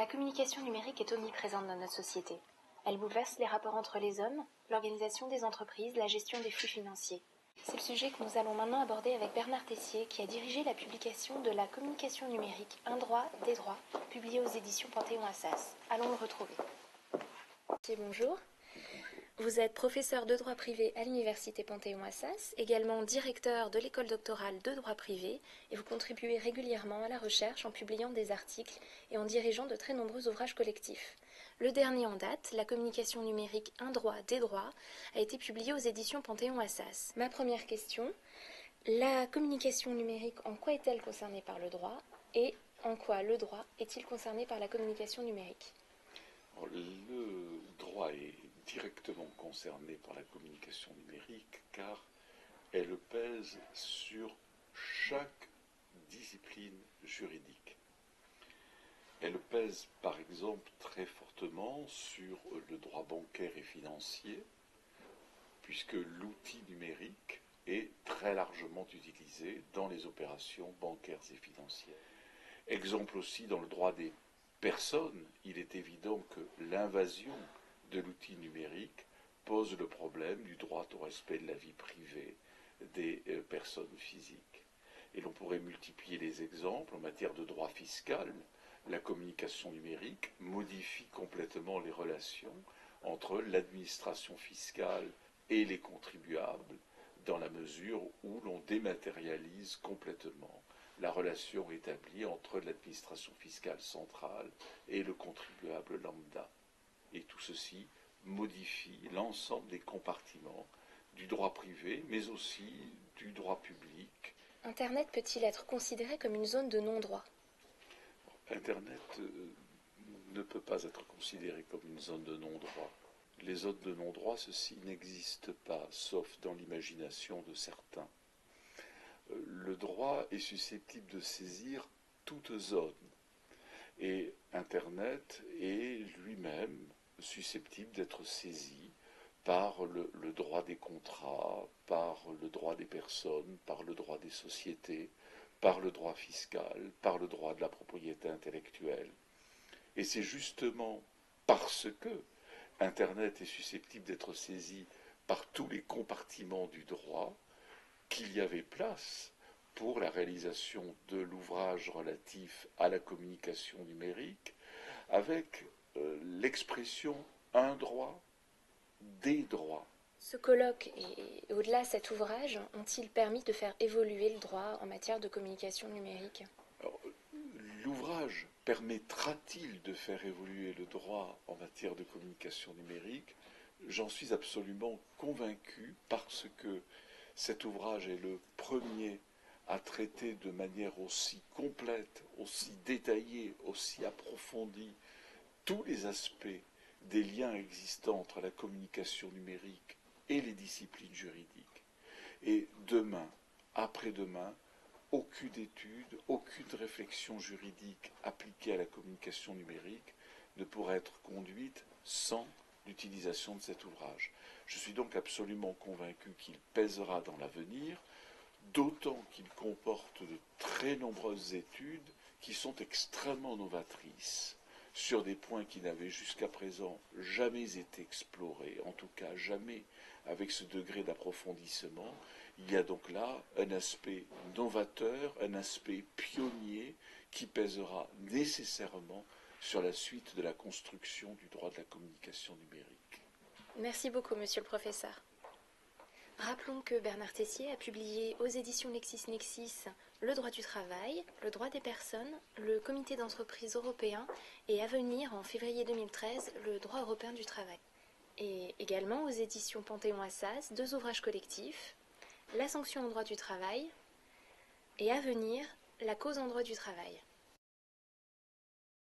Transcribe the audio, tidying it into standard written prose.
La communication numérique est omniprésente dans notre société. Elle bouleverse les rapports entre les hommes, l'organisation des entreprises, la gestion des flux financiers. C'est le sujet que nous allons maintenant aborder avec Bernard Tessier, qui a dirigé la publication de la communication numérique Un droit, des droits, publiée aux éditions Panthéon-Assas. Allons le retrouver. Bonjour. Vous êtes professeur de droit privé à l'université Panthéon-Assas, également directeur de l'école doctorale de droit privé, et vous contribuez régulièrement à la recherche en publiant des articles et en dirigeant de très nombreux ouvrages collectifs. Le dernier en date, la communication numérique Un droit, des droits, a été publié aux éditions Panthéon-Assas. Ma première question, la communication numérique, en quoi est-elle concernée par le droit et en quoi le droit est-il concerné par la communication numérique ? Le droit est directement concerné par la communication numérique car elle pèse sur chaque discipline juridique. Elle pèse par exemple très fortement sur le droit bancaire et financier puisque l'outil numérique est très largement utilisé dans les opérations bancaires et financières. Exemple aussi dans le droit des personnes, il est évident que l'invasion de l'outil numérique pose le problème du droit au respect de la vie privée des personnes physiques. Et l'on pourrait multiplier les exemples en matière de droit fiscal. La communication numérique modifie complètement les relations entre l'administration fiscale et les contribuables dans la mesure où l'on dématérialise complètement la relation établie entre l'administration fiscale centrale et le contribuable lambda. Et tout ceci modifie l'ensemble des compartiments du droit privé, mais aussi du droit public. Internet peut-il être considéré comme une zone de non-droit ? Internet ne peut pas être considéré comme une zone de non-droit. Les zones de non-droit, ceci n'existe pas, sauf dans l'imagination de certains. Le droit est susceptible de saisir toute zone. Et Internet est lui-même susceptible d'être saisi par le droit des contrats, par le droit des personnes, par le droit des sociétés, par le droit fiscal, par le droit de la propriété intellectuelle. Et c'est justement parce que Internet est susceptible d'être saisi par tous les compartiments du droit qu'il y avait place pour la réalisation de l'ouvrage relatif à la communication numérique avec l'expression un droit, des droits. Ce colloque et au-delà cet ouvrage ont-ils permis de faire évoluer le droit en matière de communication numérique ? Alors, l'ouvrage permettra-t-il de faire évoluer le droit en matière de communication numérique ? J'en suis absolument convaincu parce que cet ouvrage est le premier à traiter de manière aussi complète, aussi détaillée, aussi approfondie tous les aspects des liens existants entre la communication numérique et les disciplines juridiques. Et demain, après-demain, aucune étude, aucune réflexion juridique appliquée à la communication numérique ne pourra être conduite sans l'utilisation de cet ouvrage. Je suis donc absolument convaincu qu'il pèsera dans l'avenir, d'autant qu'il comporte de très nombreuses études qui sont extrêmement novatrices sur des points qui n'avaient jusqu'à présent jamais été explorés, en tout cas jamais avec ce degré d'approfondissement. Il y a donc là un aspect novateur, un aspect pionnier qui pèsera nécessairement sur la suite de la construction du droit de la communication numérique. Merci beaucoup, monsieur le professeur. Rappelons que Bernard Tessier a publié aux éditions LexisNexis Le droit du travail, le droit des personnes, le comité d'entreprise européen et à venir en février 2013 le droit européen du travail. Et également aux éditions Panthéon-Assas 2 ouvrages collectifs, La sanction en droit du travail et à venir La cause en droit du travail.